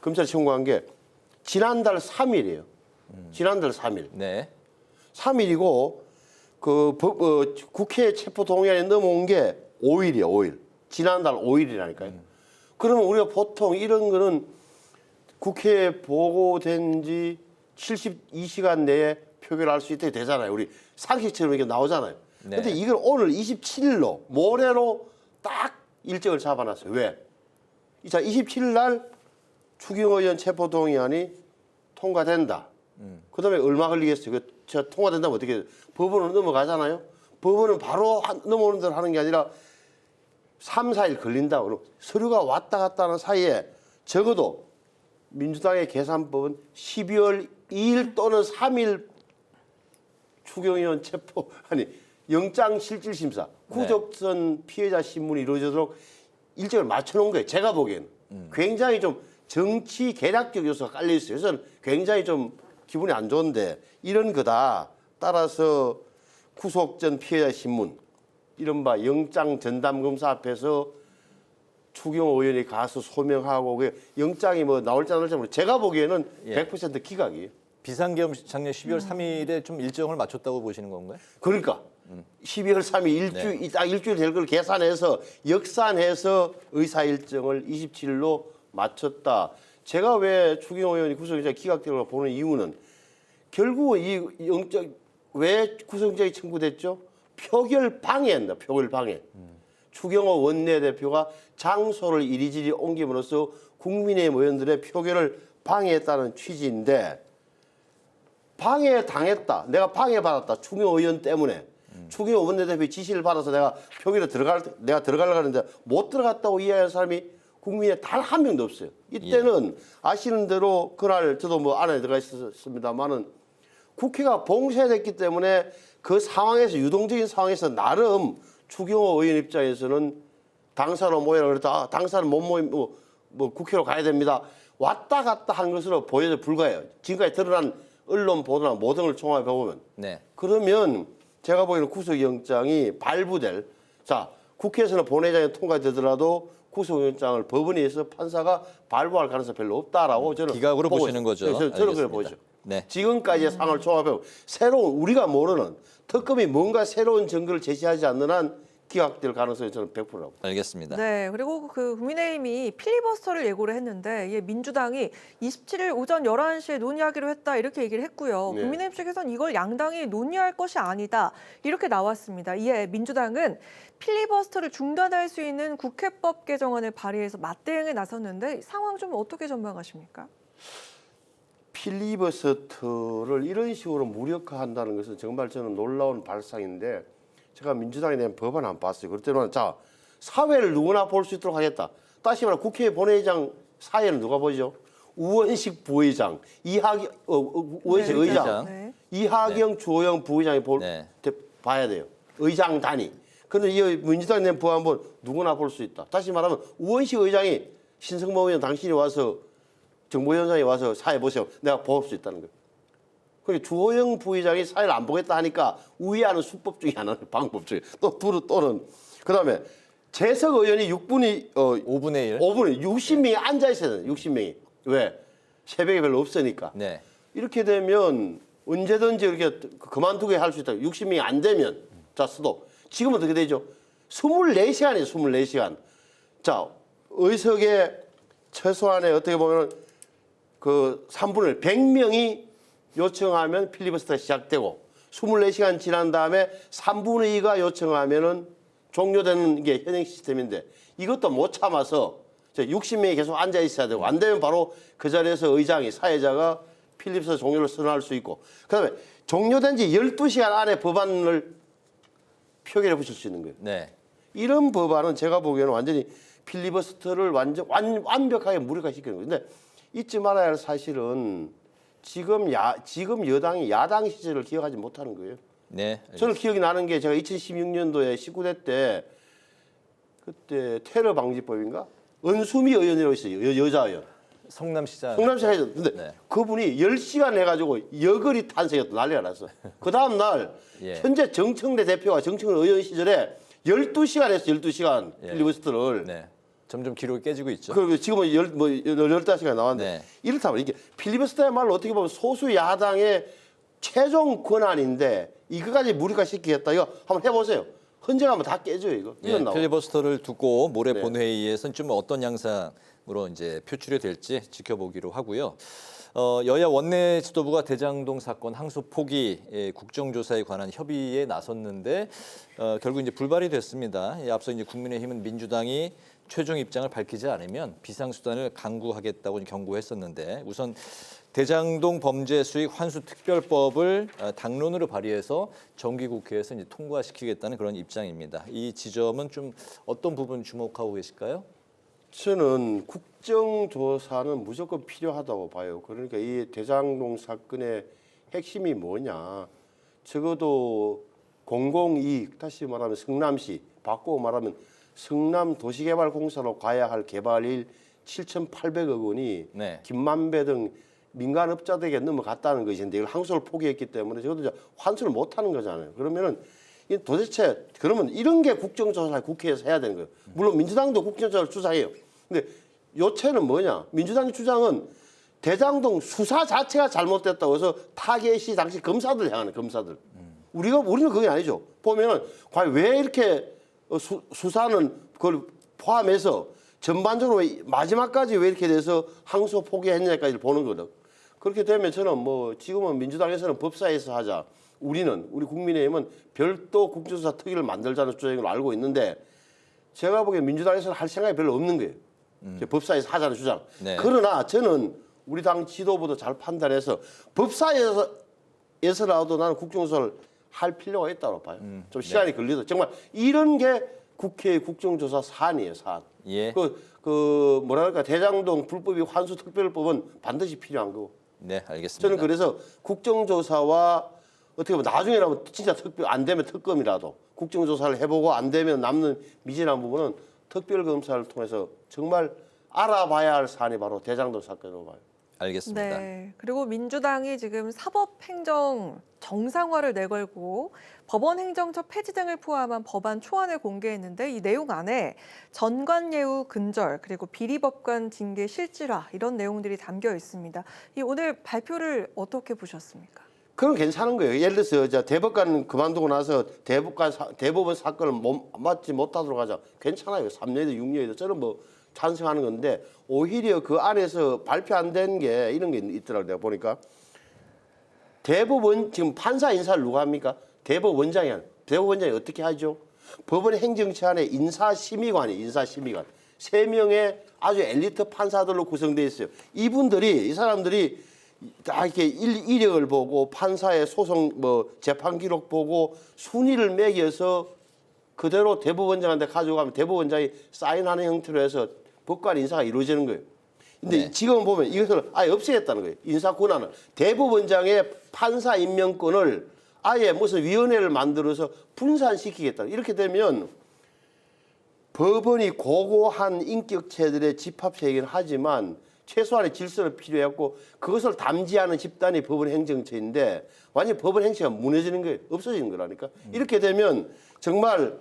검찰이 청구한 게 지난달 3일이에요. 지난달 3일. 네. 3일이고 국회 체포 동의안이 넘어온 게 5일이에요. 5일. 지난달 5일이라니까요. 그러면 우리가 보통 이런 거는 국회에 보고된 지 72시간 내에 표결할 수 있게 되잖아요. 우리 상식처럼 이렇게 나오잖아요. 근데 이걸 오늘 27일로 모레로 딱 일정을 잡아놨어요. 왜? 자, 27일 날 추경호 의원 체포동의안이 통과된다. 그다음에 얼마 걸리겠어요? 통과된다면 어떻게 법원으로 넘어가잖아요. 법원은 바로 넘어오는 대로 하는 게 아니라 3, 4일 걸린다. 서류가 왔다 갔다 하는 사이에 적어도 민주당의 계산법은 12월 2일 또는 3일 추경호 의원 영장실질심사, 구속선 피해자 신문이 이루어지도록 일정을 맞춰놓은 거예요. 제가 보기에는. 굉장히 좀 정치 계략적 요소가 깔려 있어요. 그래서 굉장히 좀 기분이 안 좋은데 이런 거다. 따라서 구속 전 피해자 신문, 이른바 영장 전담검사 앞에서 추경호 의원이 가서 소명하고 그 영장이 뭐 나올지 안 나올지 모르겠는데 제가 보기에는 예. 100% 기각이에요. 비상계엄 작년 12월 3일에 좀 일정을 맞췄다고 보시는 건가요? 그러니까 12월 3일 딱 일주일 될 걸 계산해서 역산해서 의사 일정을 27일로 맞췄다. 제가 왜 추경호 의원이 구속영장이 기각되고 보는 이유는 결국은 이 영장 왜 구속영장이 청구됐죠? 표결 방해입니다. 표결 방해. 추경호 원내대표가 장소를 이리저리 옮김으로써 국민의힘 의원들의 표결을 방해했다는 취지인데 방해당했다. 내가 방해받았다. 추경호 의원 때문에. 추경호 원내대표의 지시를 받아서 내가 표결에 내가 들어가려고 하는데 못 들어갔다고 이야기하는 사람이 국민에 단 한 명도 없어요. 이때는 아시는 대로 그날 저도 뭐 안에 들어가 있었습니다만은 국회가 봉쇄됐기 때문에 그 상황에서 유동적인 상황에서 나름 추경호 의원 입장에서는 당사로 모이라 그랬다. 당사는 못 모임 뭐 국회로 가야 됩니다. 왔다 갔다 한 것으로 보여져 불과해요. 지금까지 드러난 언론 보도나 모든 걸 종합해 보면. 네. 그러면 제가 보기에는 구속영장이 발부될 국회에서는 본회의장에 통과되더라도 구속영장을 법원에서 판사가 발부할 가능성이 별로 없다라고 저는 기각으로 보고 보시는 거죠. 네, 저는 그렇게 알겠습니다. 보죠. 네. 지금까지의 상황을 종합해보면 새로운 우리가 모르는 특검이 뭔가 새로운 증거를 제시하지 않는 한 기각될 가능성이 저는 100%라고. 알겠습니다. 네, 그리고 그 국민의힘이 필리버스터를 예고를 했는데 민주당이 27일 오전 11시에 논의하기로 했다 이렇게 얘기를 했고요. 네. 국민의힘 측에서는 이걸 양당이 논의할 것이 아니다 이렇게 나왔습니다. 이에 민주당은 필리버스터를 중단할 수 있는 국회법 개정안을 발의해서 맞대응에 나섰는데 상황 좀 어떻게 전망하십니까? 필리버스터를 이런 식으로 무력화한다는 것은 정말 저는 놀라운 발상인데 제가 민주당에 대한 법안 안 봤어요. 그럴 때는 사회를 누구나 볼 수 있도록 하겠다. 다시 말해 국회 본회의장 사회는 누가 보죠? 우원식 부의장, 우원식 네, 의장, 네. 이하경 주호영 부의장이 봐야 돼요. 의장 단위. 그런데 이 민주당에 대한 법안은 누구나 볼 수 있다. 다시 말하면 우원식 의장이 신성모 의원 당신이 와서 정보위원장이 와서 사회 보세요. 내가 볼 수 있다는 거예요. 그리고 주호영 부의장이 사회를 안 보겠다 하니까 우회하는 수법 중에 하나는 방법 중에 또는 그다음에 재석 의원이 5분의 1 60명이 앉아 있어야 돼요. 60명이. 왜? 새벽에 별로 없으니까. 네. 이렇게 되면 언제든지 이렇게 그만두게 할 수 있다. 60명이 안 되면 수도. 지금은 어떻게 되죠? 24시간이에요. 24시간. 의석에 최소한의 어떻게 보면 그 3분의 100명이 요청하면 필리버스터가 시작되고 24시간 지난 다음에 3분의 2가 요청하면은 종료되는 게 현행 시스템인데 이것도 못 참아서 60명이 계속 앉아 있어야 되고 안 되면 바로 그 자리에서 의장이 사회자가 필리버스터 종료를 선언할 수 있고 그다음에 종료된 지 12시간 안에 법안을 표결해 붙일 수 있는 거예요. 네. 이런 법안은 제가 보기에는 완전히 필리버스터를 완벽하게 무력화시키는 거예요. 근데 잊지 말아야 할 사실은 지금 여당이 야당 시절을 기억하지 못하는 거예요. 네. 알겠습니다. 저는 기억이 나는 게 제가 2016년도에 19대 때 그때 테러 방지법인가? 은수미 의원이라고 있어요. 여자 의원. 성남시장. 성남시장. 근데 그분이 10시간 해가지고 여거리 탄생했다. 난리가 났어. 그 다음 날 현재 정청래 대표가 정청래 의원 시절에 12시간 했어. 12시간 필리버스터를. 네. 점점 기록이 깨지고 있죠. 그리고 지금은 15시간 나왔는데 이렇다면 이게 필리버스터야말로 어떻게 보면 소수 야당의 최종 권한인데 이거까지 무력화시키겠다. 이거 한번 해보세요. 헌정하면 다 깨져요. 이거. 이건 나와. 필리버스터를 두고 모레 본회의에서는 좀 어떤 양상으로 이제 표출이 될지 지켜보기로 하고요. 여야 원내 지도부가 대장동 사건 항소 포기 국정조사에 관한 협의에 나섰는데 결국 이제 불발이 됐습니다. 앞서 이제 국민의힘은 민주당이 최종 입장을 밝히지 않으면 비상수단을 강구하겠다고 경고했었는데 우선 대장동 범죄 수익 환수 특별법을 당론으로 발의해서 정기국회에서 이제 통과시키겠다는 그런 입장입니다. 이 지점은 좀 어떤 부분 주목하고 계실까요? 저는 국정조사는 무조건 필요하다고 봐요. 그러니까 이 대장동 사건의 핵심이 뭐냐. 적어도 공공이익, 다시 말하면 성남시, 바꾸고 말하면 성남도시개발공사로 가야 할 개발일 7,800억 원이 김만배 등 민간업자들에게 넘어갔다는 것인데 이걸 항소를 포기했기 때문에 적어도 환수를 못하는 거잖아요. 그러면은 이게 도대체 그러면 이런 게 국정조사를 국회에서 해야 되는 거예요. 물론 민주당도 국정조사를 주장해요. 근데 요체는 뭐냐? 민주당의 주장은 대장동 수사 자체가 잘못됐다고 해서 타겟이 당시 검사들 향하는 검사들. 우리는 그게 아니죠. 보면은 과연 왜 이렇게 수사는 그걸 포함해서 전반적으로 마지막까지 왜 이렇게 돼서 항소 포기했냐까지 보는 거거든. 그렇게 되면 저는 뭐 지금은 민주당에서는 법사위에서 하자. 우리 국민의힘은 별도 국정조사 특위를 만들자는 주장을 알고 있는데 제가 보기엔 민주당에서는 할 생각이 별로 없는 거예요. 법사위에서 하자는 주장. 네. 그러나 저는 우리 당 지도부도 잘 판단해서 법사위에서라도 나는 국정조사를 할 필요가 있다고 봐요. 좀 시간이 걸려도 정말 이런 게 국회의 국정조사 사안이에요, 사안. 예. 뭐랄까 대장동 불법이 환수 특별법은 반드시 필요한 거고. 네, 알겠습니다. 저는 그래서 국정조사와 어떻게 보면 나중에라면 진짜 안 되면 특검이라도 국정조사를 해보고 안 되면 남는 미진한 부분은 특별검사를 통해서 정말 알아봐야 할 사안이 바로 대장동 사건이라고 봐요. 알겠습니다. 네. 그리고 민주당이 지금 사법행정 정상화를 내걸고 법원행정처 폐지 등을 포함한 법안 초안을 공개했는데 이 내용 안에 전관예우 근절 그리고 비리법관 징계 실질화 이런 내용들이 담겨 있습니다. 이 오늘 발표를 어떻게 보셨습니까? 그건 괜찮은 거예요. 예를 들어서 대법관 그만두고 나서 대법원 사건을 맡지 못하도록 하자. 괜찮아요. 3년이든 6년이든 저는 뭐 찬성하는 건데 오히려 그 안에서 발표 안 된 게 이런 게 있더라고요. 내가 보니까 대법원 지금 판사 인사를 누가 합니까? 대법원장이 어떻게 하죠? 법원 행정처 안에 인사심의관이 3명의 아주 엘리트 판사들로 구성되어 있어요. 이 사람들이 다 이렇게 이력을 보고 판사의 소송 재판 기록 보고 순위를 매겨서 그대로 대법원장한테 가져가면 대법원장이 사인하는 형태로 해서 법관 인사가 이루어지는 거예요. 근데 네. 지금 보면 이것을 아예 없애겠다는 거예요. 인사 권한을. 대법원장의 판사 임명권을 아예 무슨 위원회를 만들어서 분산시키겠다. 이렇게 되면 법원이 고고한 인격체들의 집합체이긴 하지만 최소한의 질서를 필요했고 그것을 담지하는 집단이 법원 행정처인데 완전히 법원 행정처가 무너지는 거예요. 없어지는 거라니까. 이렇게 되면 정말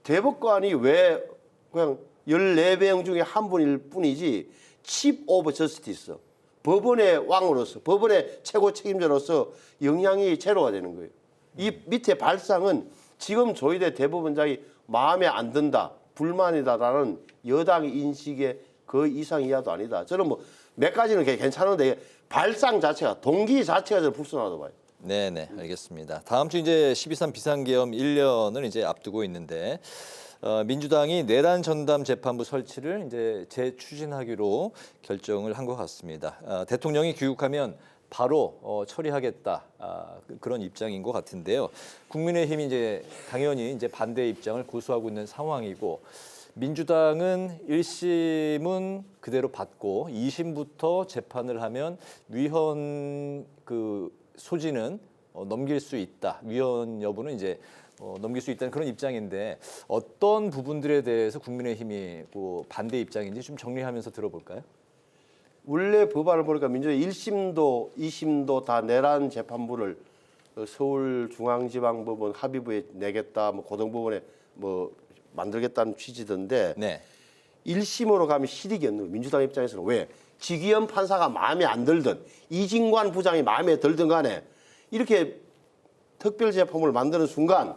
대법관이 왜 그냥 14명 중에 한 분일 뿐이지 chief of justice, 법원의 왕으로서 법원의 최고 책임자로서 영향이 제로가 되는 거예요. 이 밑에 발상은 지금 조희대 대법원장이 마음에 안 든다, 불만이다라는 여당의 인식의 그 이상 이하도 아니다. 저는 뭐 몇 가지는 괜찮은데 발상 자체가 동기 자체가 저는 불순하다고 봐요. 네네, 알겠습니다. 다음 주 이제 12.3 비상계엄 1년을 이제 앞두고 있는데 민주당이 내란 전담 재판부 설치를 이제 재추진하기로 결정을 한 것 같습니다. 대통령이 귀국하면 바로 처리하겠다 그런 입장인 것 같은데요. 국민의힘이 이제 당연히 이제 반대 입장을 고수하고 있는 상황이고. 민주당은 1심은 그대로 받고 2심부터 재판을 하면 위헌 소지는 넘길 수 있다. 위헌 여부는 이제 넘길 수 있다는 그런 입장인데 어떤 부분들에 대해서 국민의힘이 반대 입장인지 좀 정리하면서 들어볼까요? 원래 법안을 보니까 민주당 1심도 2심도 다 내란 재판부를 서울중앙지방법원 합의부에 내겠다, 고등법원에 만들겠다는 취지던데 네. 1심으로 가면 실익이 없는 거예요. 민주당 입장에서는 왜? 지기현 판사가 마음에 안 들든 이진관 부장이 마음에 들든 간에 이렇게 특별재판부를 만드는 순간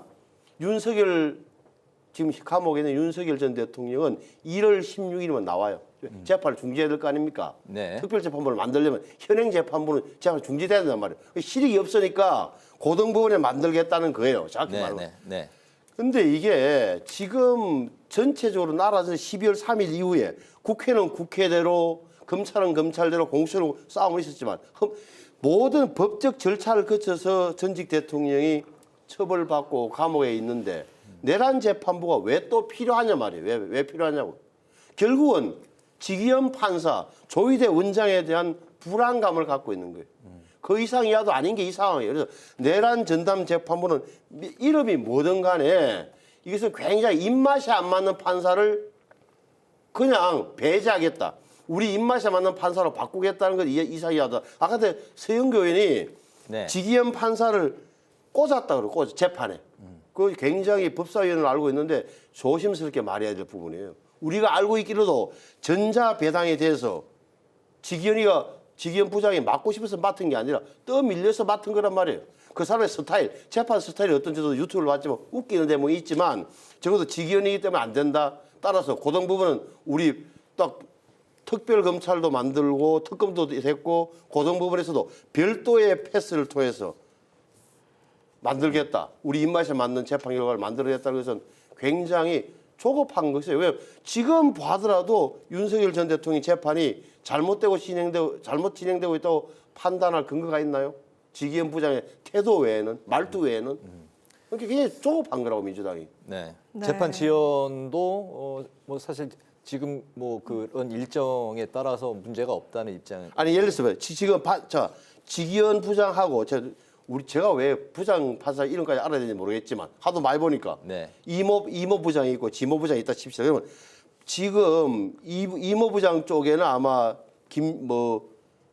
윤석열 지금 감옥에 있는 윤석열 전 대통령은 1월 16일이면 나와요. 재판을 중지해야 될 거 아닙니까? 네. 특별재판부를 만들려면 현행재판부는 재판 중지돼야 된단 말이에요. 실익이 없으니까 고등법원에 만들겠다는 거예요. 정확히 말하면. 네. 근데 이게 지금 전체적으로 나라에서 12월 3일 이후에 국회는 국회대로 검찰은 검찰대로 공수처는 싸움이 있었지만 모든 법적 절차를 거쳐서 전직 대통령이 처벌받고 감옥에 있는데 내란 재판부가 왜 또 필요하냐 말이에요. 왜 필요하냐고. 결국은 지기현 판사, 조희대 원장에 대한 불안감을 갖고 있는 거예요. 그 이상 이하도 아닌 게 이 상황이에요. 그래서 내란 전담 재판부는 이름이 뭐든 간에 이것은 굉장히 입맛이 안 맞는 판사를 그냥 배제하겠다. 우리 입맛에 맞는 판사로 바꾸겠다는 건 이상 이하다. 아까 서영교 의원이 지기현 판사를 꽂았다 그러고 재판에. 그 굉장히 법사위원을 알고 있는데 조심스럽게 말해야 될 부분이에요. 우리가 알고 있기로도 전자배당에 대해서 지기현 부장이 맡고 싶어서 맡은 게 아니라 떠밀려서 맡은 거란 말이에요. 그 사람의 스타일, 재판 스타일이 어떤지도 유튜브를 봤지만 웃기는 대목이 있지만 적어도 지기현이기 때문에 안 된다. 따라서 고등 부분은 우리 딱 특별검찰도 만들고 특검도 됐고 고등 부분에서도 별도의 패스를 통해서 만들겠다. 우리 입맛에 맞는 재판 결과를 만들어냈다는 것은 굉장히 조급한 것이에요. 왜 지금 봐더라도 윤석열 전 대통령이 재판이 잘못 진행되고 있다고 판단할 근거가 있나요? 지기현 부장의 태도 외에는, 말투 외에는. 그러니까 굉장히 조급한 거라고 민주당이. 네. 네. 재판 지연도 뭐 사실 지금 뭐 그런 일정에 따라서 문제가 없다는 입장은. 아니 예를 들어서 지금 지기현 부장하고 제가 왜 부장 판사 이름까지 알아야 되는지 모르겠지만 하도 많이 보니까 네. 이모 부장이 있고 지모 부장이 있다 칩시다. 그러면 지금 이모 부장 쪽에는 아마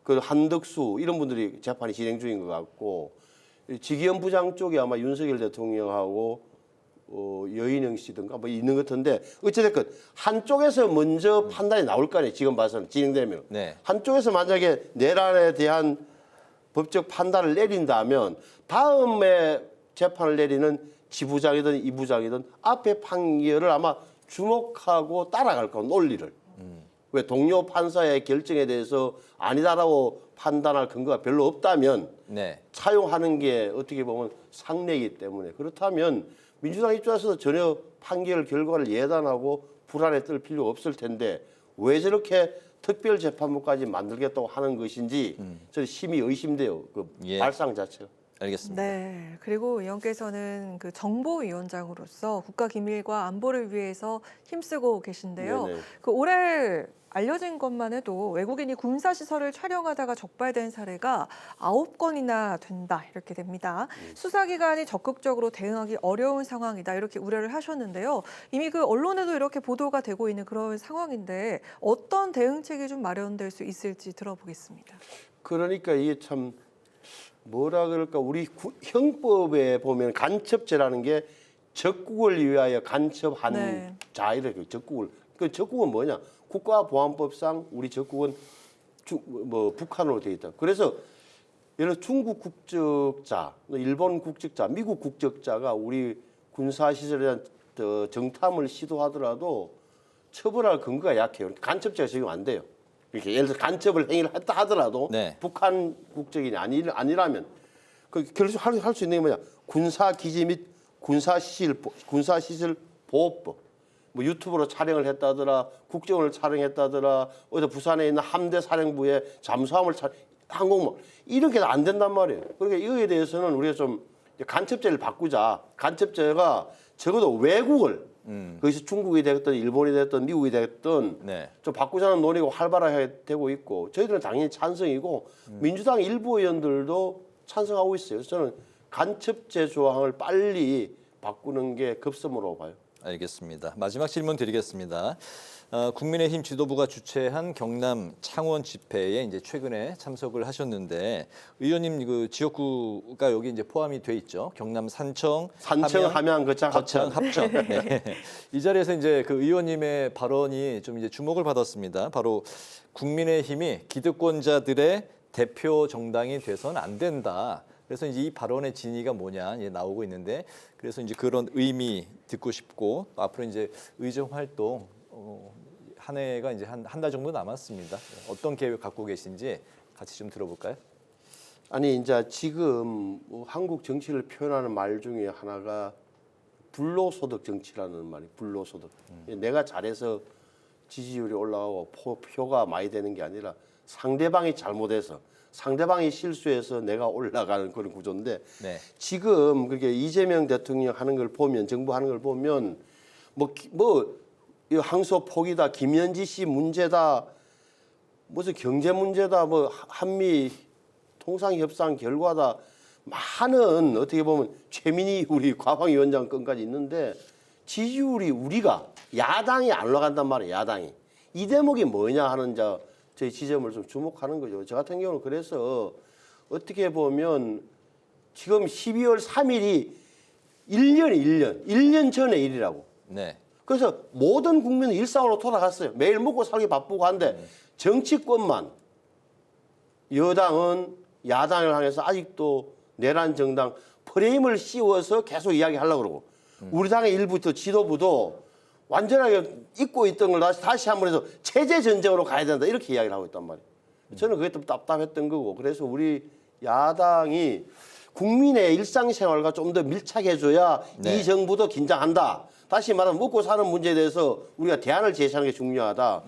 그 한덕수 이런 분들이 재판이 진행 중인 것 같고 지기현 부장 쪽에 아마 윤석열 대통령하고 여인영 씨든가 뭐 있는 것 같은데 어찌됐건 한쪽에서 먼저 판단이 나올 거 아니에요. 지금 봐서는 진행되면. 네. 한쪽에서 만약에 내란에 대한 법적 판단을 내린다면 다음에 재판을 내리는 지부장이든 이부장이든 앞에 판결을 아마 주목하고 따라갈 거야, 논리를. 왜 동료 판사의 결정에 대해서 아니다라고 판단할 근거가 별로 없다면 네. 차용하는 게 어떻게 보면 상례이기 때문에 그렇다면 민주당 입장에서도 전혀 판결 결과를 예단하고 불안에 떨 필요가 없을 텐데 왜 저렇게 특별재판부까지 만들겠다고 하는 것인지 저는 심히 의심돼요. 그 발상 자체가. 알겠습니다. 네. 그리고 의원께서는 그 정보위원장으로서 국가기밀과 안보를 위해서 힘쓰고 계신데요. 네네. 그 올해 알려진 것만 해도 외국인이 군사시설을 촬영하다가 적발된 사례가 9건이나 된다 이렇게 됩니다. 수사기관이 적극적으로 대응하기 어려운 상황이다 이렇게 우려를 하셨는데요. 이미 그 언론에도 이렇게 보도가 되고 있는 그런 상황인데 어떤 대응책이 좀 마련될 수 있을지 들어보겠습니다. 그러니까 이게 참 뭐라 그럴까 우리 형법에 보면 간첩죄라는 게 적국을 위하여 간첩한 자 이렇게 적국을 그 적국은 뭐냐? 국가보안법상 우리 적국은 북한으로 되어 있다. 그래서 예를 들어 중국 국적자, 일본 국적자, 미국 국적자가 우리 군사시설에 대한 정탐을 시도하더라도 처벌할 근거가 약해요. 간첩죄가 적용 안 돼요. 이렇게 예를 들어 간첩을 행위를 했다 하더라도 북한 국적인이 아니라면 그 결국 할 수 있는 게 뭐냐? 군사기지 및 군사시설 보호법. 뭐 유튜브로 촬영을 했다더라, 국정원을 촬영했다더라, 어디 부산에 있는 함대 사령부에 잠수함을 항공모 이런 게 안 된단 말이에요. 그러니까 이거에 대해서는 우리가 좀 간첩죄를 바꾸자. 간첩죄가 적어도 외국을 거기서 중국이 됐든 일본이 됐든 미국이 됐든 좀 바꾸자는 논의가 활발하게 되고 있고 저희들은 당연히 찬성이고 민주당 일부 의원들도 찬성하고 있어요. 그래서 저는 간첩죄 조항을 빨리 바꾸는 게 급선무라고 봐요. 알겠습니다. 마지막 질문 드리겠습니다. 국민의힘 지도부가 주최한 경남 창원 집회에 이제 최근에 참석을 하셨는데 의원님 그 지역구가 여기 이제 포함이 돼 있죠. 경남 산청, 함양, 거창, 합천. 네. 이 자리에서 이제 그 의원님의 발언이 좀 이제 주목을 받았습니다. 바로 국민의힘이 기득권자들의 대표 정당이 돼서는 안 된다. 그래서 이제 이 발언의 진위가 뭐냐 이제 나오고 있는데 그래서 이제 그런 의미 듣고 싶고 앞으로 이제 의정 활동 한 해가 이제 한 달 정도 남았습니다. 어떤 계획 갖고 계신지 같이 좀 들어볼까요? 아니 이제 지금 한국 정치를 표현하는 말 중에 하나가 불로소득 정치라는 말이 불로소득. 내가 잘해서 지지율이 올라가고 표가 많이 되는 게 아니라 상대방이 잘못해서 상대방이 실수해서 내가 올라가는 그런 구조인데 지금 그렇게 이재명 대통령 하는 걸 보면 정부 하는 걸 보면 이 항소 포기다 김현지 씨 문제다 무슨 경제 문제다 뭐 한미 통상협상 결과다 많은 어떻게 보면 최민희 우리 과방위원장 건까지 있는데 지지율이 우리가 야당이 안 올라간단 말이에요. 야당이 이 대목이 뭐냐 하는 저희 지점을 좀 주목하는 거죠. 저 같은 경우는 그래서 어떻게 보면 지금 12월 3일이 1년이 1년 전의 일이라고. 네. 그래서 모든 국민은 일상으로 돌아갔어요. 매일 먹고 살기 바쁘고 한데 정치권만 여당은 야당을 향해서 아직도 내란 정당 프레임을 씌워서 계속 이야기하려고 그러고 우리 당의 일부터 지도부도 완전하게 잊고 있던 걸 다시 한번 해서 체제 전쟁으로 가야 된다 이렇게 이야기를 하고 있단 말이에요. 저는 그게 좀 답답했던 거고 그래서 우리 야당이 국민의 일상생활과 좀 더 밀착해줘야 네. 이 정부도 긴장한다. 다시 말하면 먹고 사는 문제에 대해서 우리가 대안을 제시하는 게 중요하다.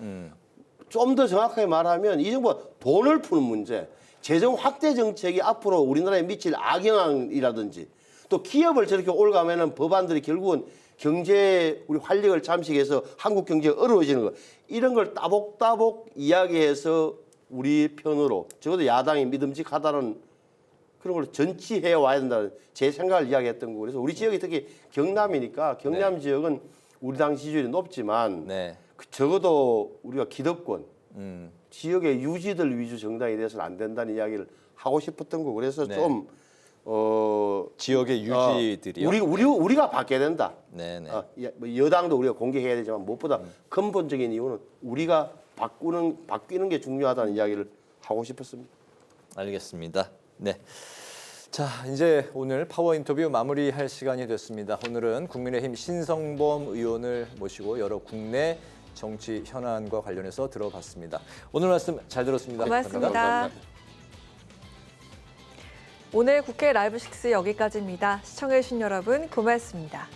좀 더 정확하게 말하면 이 정부가 돈을 푸는 문제, 재정 확대 정책이 앞으로 우리나라에 미칠 악영향이라든지 또 기업을 저렇게 올가면은 법안들이 결국은 경제 우리 활력을 잠식해서 한국 경제가 어려워지는 거 이런 걸 따복따복 이야기해서 우리 편으로 적어도 야당이 믿음직하다는 그런 걸 전치해 와야 된다는 제 생각을 이야기했던 거고 그래서 우리 지역이 특히 경남이니까 경남 지역은 우리 당 지지율이 높지만 적어도 우리가 기득권 지역의 유지들 위주 정당이 돼서는 안 된다는 이야기를 하고 싶었던 거고 그래서 좀 지역의 유지들이요? 우리가 바뀌어야 된다. 네네. 여당도 우리가 공개해야 되지만 무엇보다 근본적인 이유는 우리가 바뀌는 게 중요하다는 이야기를 하고 싶었습니다. 알겠습니다. 네. 자, 이제 오늘 파워 인터뷰 마무리할 시간이 됐습니다. 오늘은 국민의힘 신성범 의원을 모시고 여러 국내 정치 현안과 관련해서 들어봤습니다. 오늘 말씀 잘 들었습니다. 고맙습니다. 감사합니다. 오늘 국회 라이브 6 여기까지입니다. 시청해주신 여러분 고맙습니다.